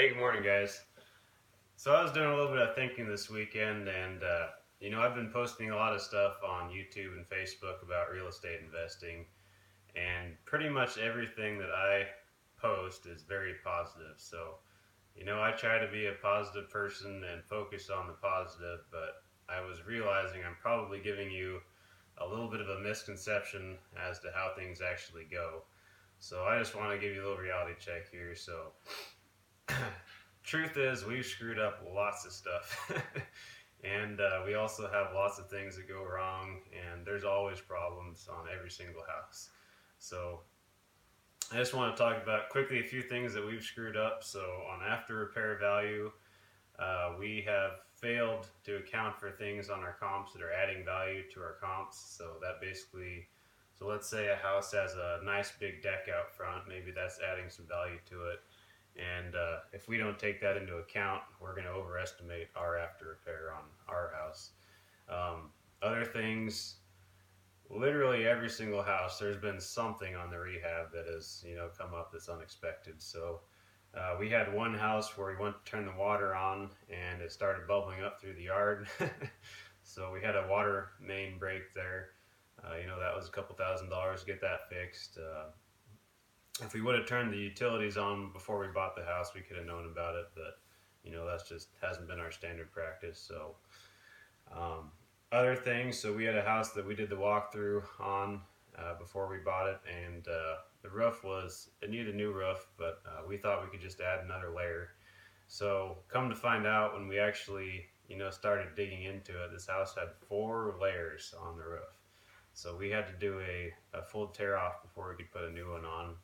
Hey, good morning, guys. So I was doing a little bit of thinking this weekend, and I've been posting a lot of stuff on YouTube and Facebook about real estate investing, and pretty much everything that I post is very positive. So, I try to be a positive person and focus on the positive, but I was realizing I'm probably giving you a little bit of a misconception as to how things actually go. So I just want to give you a little reality check here. So truth is, we've screwed up lots of stuff. And we also have lots of things that go wrong, and there's always problems on every single house. So I just want to talk about quickly a few things that we've screwed up. So on after repair value, we have failed to account for things on our comps that are adding value to our comps. So that basically, so let's say a house has a nice big deck out front, maybe that's adding some value to it. And if we don't take that into account, we're going to overestimate our after repair on our house. Other things, literally every single house, there's been something on the rehab that has come up that's unexpected. So we had one house where we went to turn the water on and it started bubbling up through the yard. So we had a water main break there. That was a couple $1,000s to get that fixed. If we would have turned the utilities on before we bought the house, we could have known about it, but that's just hasn't been our standard practice. So other things, so we had a house that we did the walkthrough on before we bought it, and the roof it needed a new roof, but we thought we could just add another layer. So come to find out, when we actually started digging into it, this house had 4 layers on the roof. So we had to do a full tear off before we could put a new one on.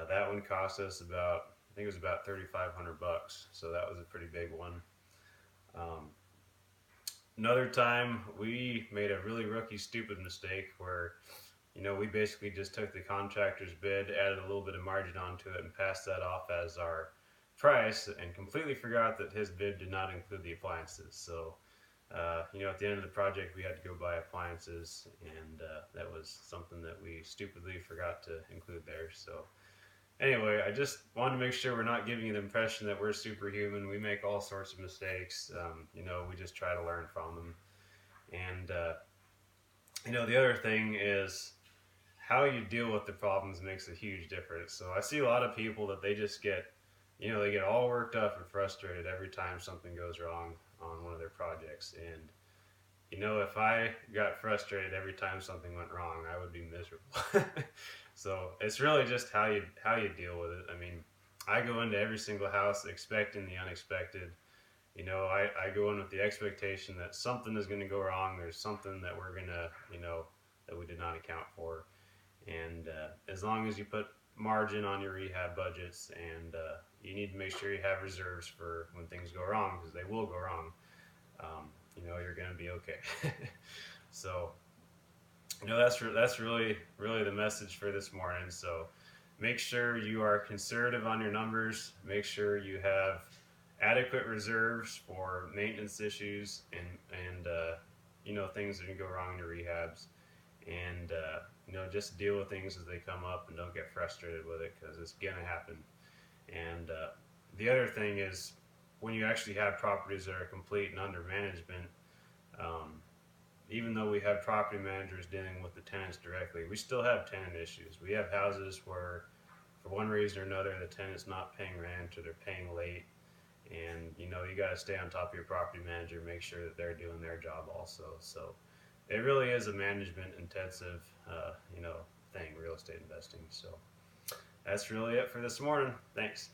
That one cost us I think it was about $3,500. So that was a pretty big one. Another time we made a really rookie stupid mistake where, we basically just took the contractor's bid, added a little bit of margin onto it, and passed that off as our price, and completely forgot that his bid did not include the appliances. So, at the end of the project, we had to go buy appliances, and that was something that we stupidly forgot to include there. So, anyway, I just wanted to make sure we're not giving you the impression that we're superhuman. We make all sorts of mistakes. We just try to learn from them. And, the other thing is how you deal with the problems makes a huge difference. So I see a lot of people that they just get, they get all worked up and frustrated every time something goes wrong on one of their projects. And, if I got frustrated every time something went wrong, I would be miserable. So it's really just how you deal with it. I mean, I go into every single house expecting the unexpected. I go in with the expectation that something is going to go wrong. There's something that we're gonna, that we did not account for. And as long as you put margin on your rehab budgets, and you need to make sure you have reserves for when things go wrong, because they will go wrong. You're going to be okay. So, that's really the message for this morning. So, make sure you are conservative on your numbers. Make sure you have adequate reserves for maintenance issues and things that can go wrong in your rehabs. And just deal with things as they come up, and don't get frustrated with it, because it's gonna happen. And the other thing is, when you actually have properties that are complete and under management, even though we have property managers dealing with the tenants directly, we still have tenant issues. We have houses where, for one reason or another, the tenant's not paying rent, or they're paying late, and you got to stay on top of your property manager, make sure that they're doing their job also. So it really is a management intensive thing, real estate investing. So that's really it for this morning. Thanks.